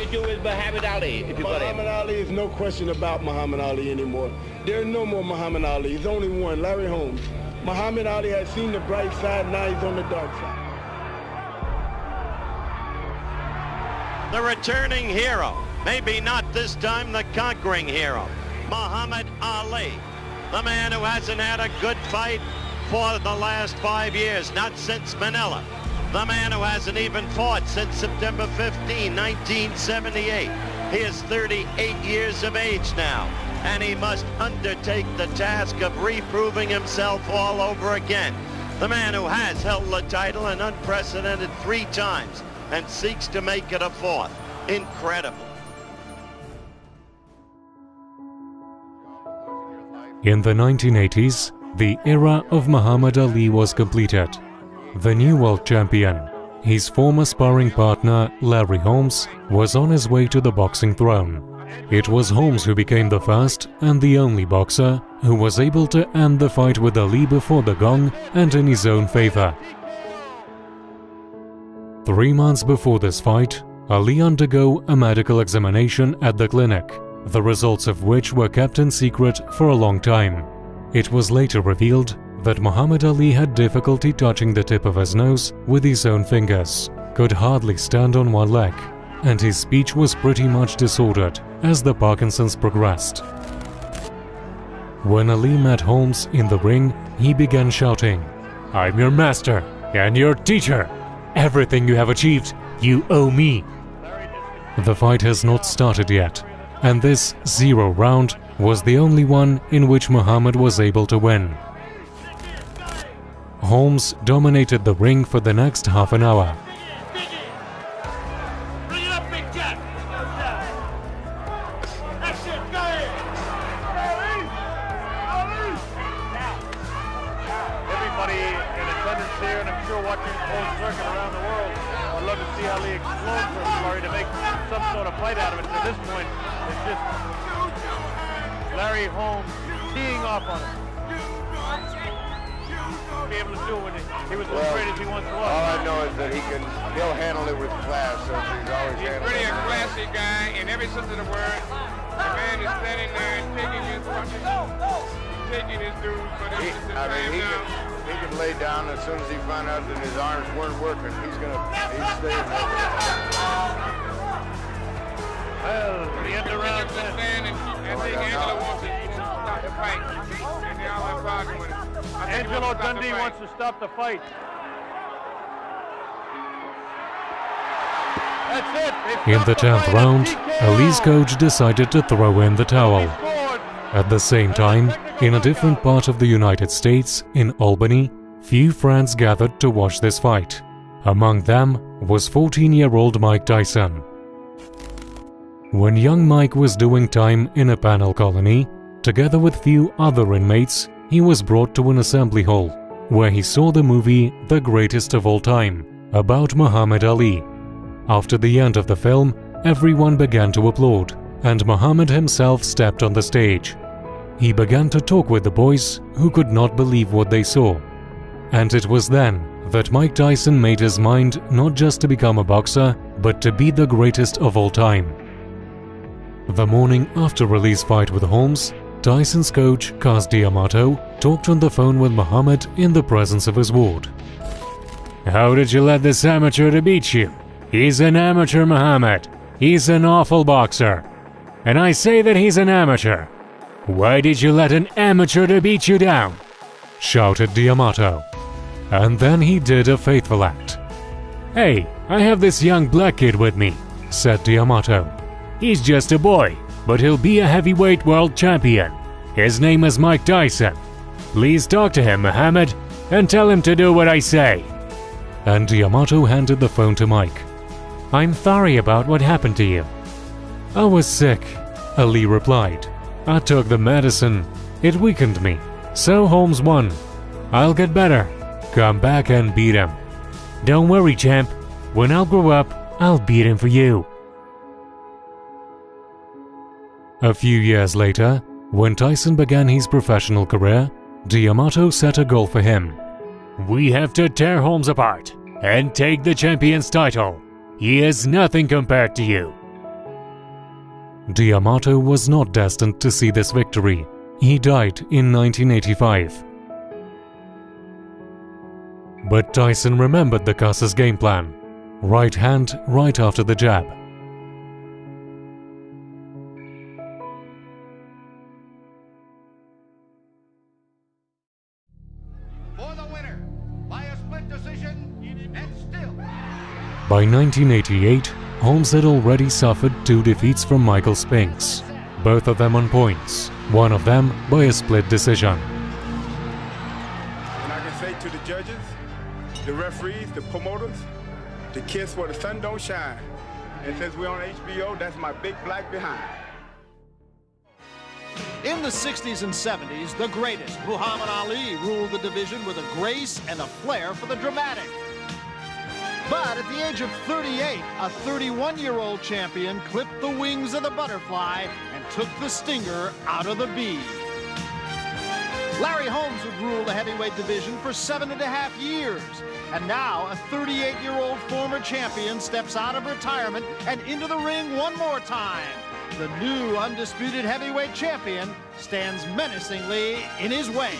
you do with Muhammad Ali, if you got him? Muhammad Ali is no question about Muhammad Ali anymore. There's no more Muhammad Ali. There's only one, Larry Holmes. Muhammad Ali has seen the bright side, now he's on the dark side. The returning hero, maybe not this time the conquering hero, Muhammad Ali, the man who hasn't had a good fight for the last 5 years, not since Manila. The man who hasn't even fought since September 15, 1978. He is 38 years of age now, and he must undertake the task of reproving himself all over again. The man who has held the title an unprecedented 3 times and seeks to make it a 4th. Incredible. In the 1980s, the era of Muhammad Ali was completed. The new world champion, his former sparring partner Larry Holmes, was on his way to the boxing throne. It was Holmes who became the first and the only boxer who was able to end the fight with Ali before the gong and in his own favor. 3 months before this fight, Ali undergo a medical examination at the clinic, the results of which were kept in secret for a long time. It was later revealed that Muhammad Ali had difficulty touching the tip of his nose with his own fingers, could hardly stand on one leg, and his speech was pretty much disordered as the Parkinson's progressed. When Ali met Holmes in the ring, he began shouting, "I'm your master and your teacher. Everything you have achieved, you owe me." The fight has not started yet, and this 0 round was the only one in which Muhammad was able to win. Holmes dominated the ring for the next half an hour. Everybody in attendance here, and I'm sure watching the whole circuit around the world, would love to see Ali explode for Larry to make some sort of fight out of it. At this point, it's just Larry Holmes teeing off on him. Be able to do when he was as great as he once was. All I know is that he'll handle it with class. So he's always handled Pretty it. a classy guy in every sense of the word. The man is standing there and taking his punches, taking his dues, but it's just a time now. He can lay down as soon as he found out that his arms weren't working. He's staying there. Well, the end of round 10. I think Angelo wants to stop the fight, and they all have problem with it. Angelo Dundee wants to stop the fight. That's it. In the 10th round, Ali's coach decided to throw in the towel. At the same time, in a different part of the United States, in Albany, few friends gathered to watch this fight. Among them was 14-year-old Mike Tyson. When young Mike was doing time in a penal colony, together with few other inmates, he was brought to an assembly hall, where he saw the movie The Greatest of All Time, about Muhammad Ali. After the end of the film, everyone began to applaud, and Muhammad himself stepped on the stage. He began to talk with the boys, who could not believe what they saw. And it was then that Mike Tyson made his mind not just to become a boxer, but to be the greatest of all time. The morning after Ali's fight with Holmes, Tyson's coach, Cus D'Amato, talked on the phone with Muhammad in the presence of his ward. "How did you let this amateur to beat you? He's an amateur, Muhammad. He's an awful boxer. And I say that he's an amateur. Why did you let an amateur to beat you down?" shouted D'Amato. And then he did a faithful act. "Hey, I have this young black kid with me," said D'Amato. "He's just a boy, but he'll be a heavyweight world champion. His name is Mike Tyson. Please talk to him, Muhammad, and tell him to do what I say." And D'Amato handed the phone to Mike. "I'm sorry about what happened to you." "I was sick," Ali replied. "I took the medicine. It weakened me. So Holmes won. I'll get better. Come back and beat him." "Don't worry, champ. When I'll grow up, I'll beat him for you." A few years later, when Tyson began his professional career, D'Amato set a goal for him. "We have to tear Holmes apart and take the champion's title. He is nothing compared to you. D'Amato was not destined to see this victory. He died in 1985. But Tyson remembered the Cuss's game plan. Right hand right after the jab. For the winner, by a split decision, and still. By 1988, Holmes had already suffered 2 defeats from Michael Spinks, both of them on points, one of them by a split decision. And I can say to the judges, the referees, the promoters, to kiss where the sun don't shine. And since we're on HBO, that's my big black behind. In the 60s and 70s, the greatest, Muhammad Ali, ruled the division with a grace and a flair for the dramatic. But at the age of 38, a 31-year-old champion clipped the wings of the butterfly and took the stinger out of the bee. Larry Holmes would rule the heavyweight division for 7.5 years. And now, a 38-year-old former champion steps out of retirement and into the ring one more time. The new undisputed heavyweight champion stands menacingly in his way.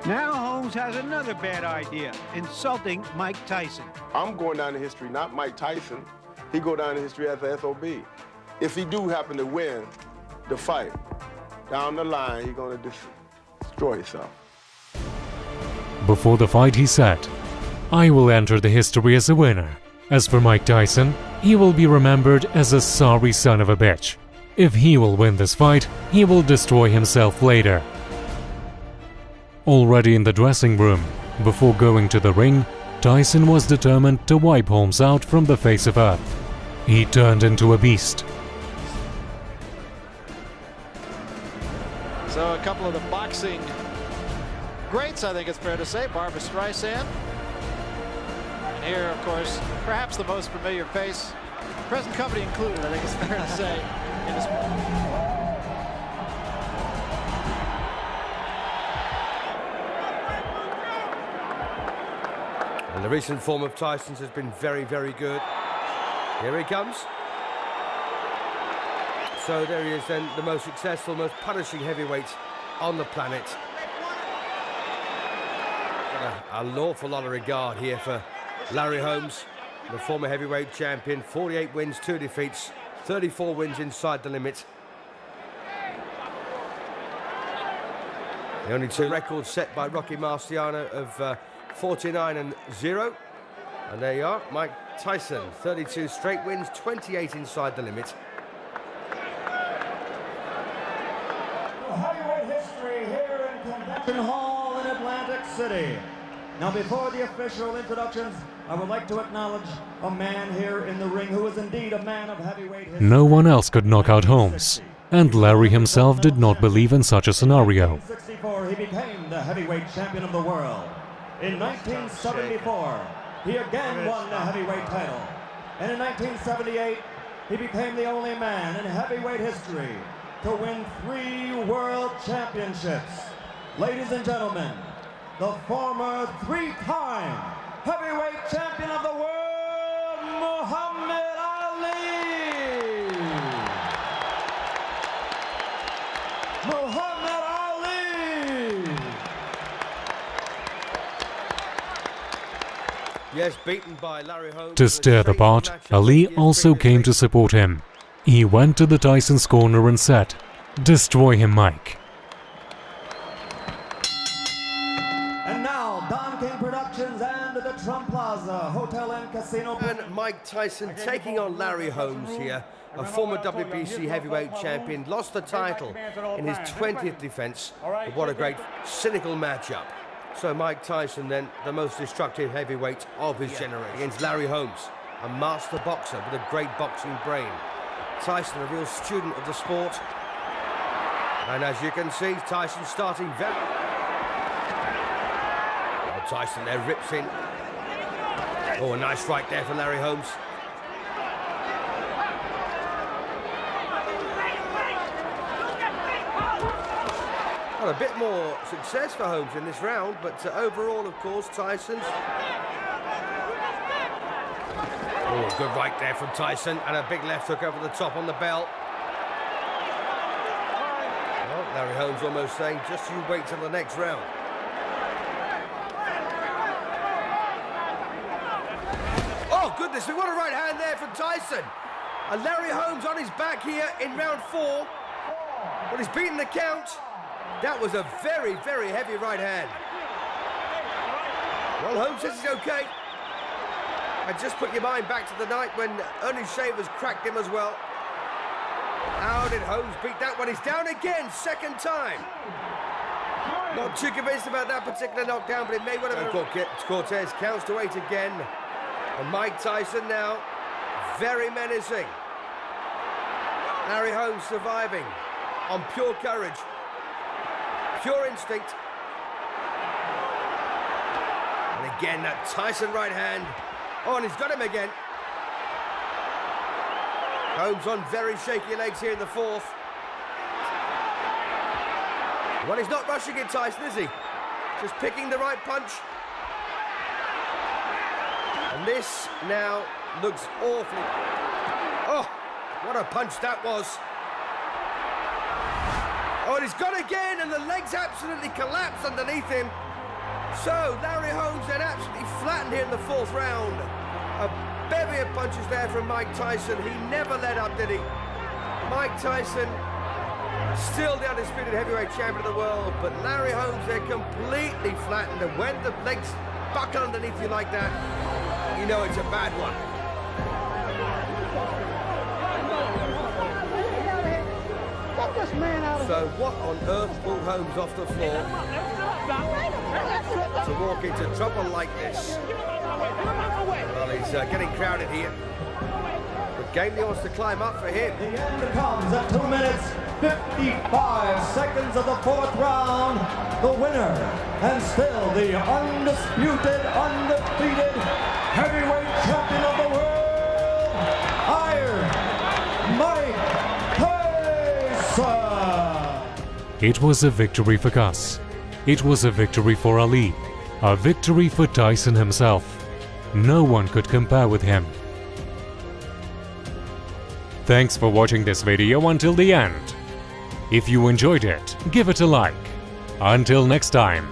Now Holmes has another bad idea, insulting Mike Tyson. I'm going down in history, not Mike Tyson. He go down in history as the SOB. If he do happen to win the fight, down the line, he's going to destroy himself. Before the fight, he said, "I will enter the history as a winner. As for Mike Tyson, he will be remembered as a sorry son of a bitch. If he will win this fight, he will destroy himself later." Already in the dressing room, before going to the ring, Tyson was determined to wipe Holmes out from the face of earth. He turned into a beast. So a couple of the boxing greats, I think it's fair to say, Barbra Streisand. And here, of course, perhaps the most familiar face, present company included, I think it's fair to say. In this and the recent form of Tyson's has been very, very good. Here he comes. So there he is then, the most successful, most punishing heavyweight on the planet. Got an awful lot of regard here for Larry Holmes, the former heavyweight champion. 48 wins, 2 defeats, 34 wins inside the limit. The only 2 records set by Rocky Marciano of 49-0. And there you are, Mike Tyson, 32 straight wins, 28 inside the limit. Heavyweight history here in Convention Hall in Atlantic City. Now, before the official introductions, I would like to acknowledge a man here in the ring who is indeed a man of heavyweight history. No one else could knock out Holmes, and Larry himself did not believe in such a scenario. In 1964, he became the heavyweight champion of the world. In 1974, he again won the heavyweight title. And in 1978, he became the only man in heavyweight history to win 3 world championships. Ladies and gentlemen, the former 3-time heavyweight champion of the world, Muhammad Ali! Muhammad Ali! Yes, beaten by Larry Holmes. To stir the pot, Ali also came to support him. He went to the Tyson's corner and said, "Destroy him, Mike." And now, Don King Productions and the Trump Plaza Hotel and Casino. And Mike Tyson taking on Larry Holmes here, a former WBC heavyweight champion, lost the title in his 20th defense. But what a great cynical matchup. So Mike Tyson then, the most destructive heavyweight of his generation, against Larry Holmes, a master boxer with a great boxing brain. Tyson, a real student of the sport. And as you can see, Tyson starting very... Oh, Tyson there rips in. Oh, a nice right there for Larry Holmes. What a bit more success for Holmes in this round, but overall, of course, Tyson's... Oh, good right there from Tyson, and a big left hook over the top on the bell. Well, Larry Holmes almost saying, just you wait till the next round. Oh, goodness me, what a right hand there from Tyson. And Larry Holmes on his back here in round 4. But he's beaten the count. That was a very, very heavy right hand. Well, Holmes says he's okay. And just put your mind back to the night when Ernie Shavers cracked him as well. How did Holmes beat that one? He's down again, second time. Not too convinced about that particular knockdown, but it may well have been. Cortez counts to 8 again. And Mike Tyson now, very menacing. Larry Holmes surviving on pure courage, pure instinct. And again, that Tyson right hand. Oh, and he's got him again. Holmes on very shaky legs here in the 4th. Well, he's not rushing it, Tyson, is he? Just picking the right punch. And this now looks awfully... Oh, what a punch that was. Oh, and he's got again, and the legs absolutely collapsed underneath him. So, Larry Holmes then absolutely flattened here in the 4th round. A bevy of punches there from Mike Tyson. He never let up, did he? Mike Tyson, still the undisputed heavyweight champion of the world, but Larry Holmes there completely flattened. And when the legs buckle underneath you like that, you know it's a bad one. So what on earth pulled Holmes off the floor to walk into trouble like this? Well, he's getting crowded here. But Gamely wants to climb up for him. The end comes at 2 minutes, 55 seconds of the 4th round. The winner, and still the undisputed, undefeated heavyweight champion of the world, Iron Mike Tyson. It was a victory for Gus. It was a victory for Ali. A victory for Tyson himself. No one could compare with him. Thanks for watching this video until the end. If you enjoyed it, give it a like. Until next time.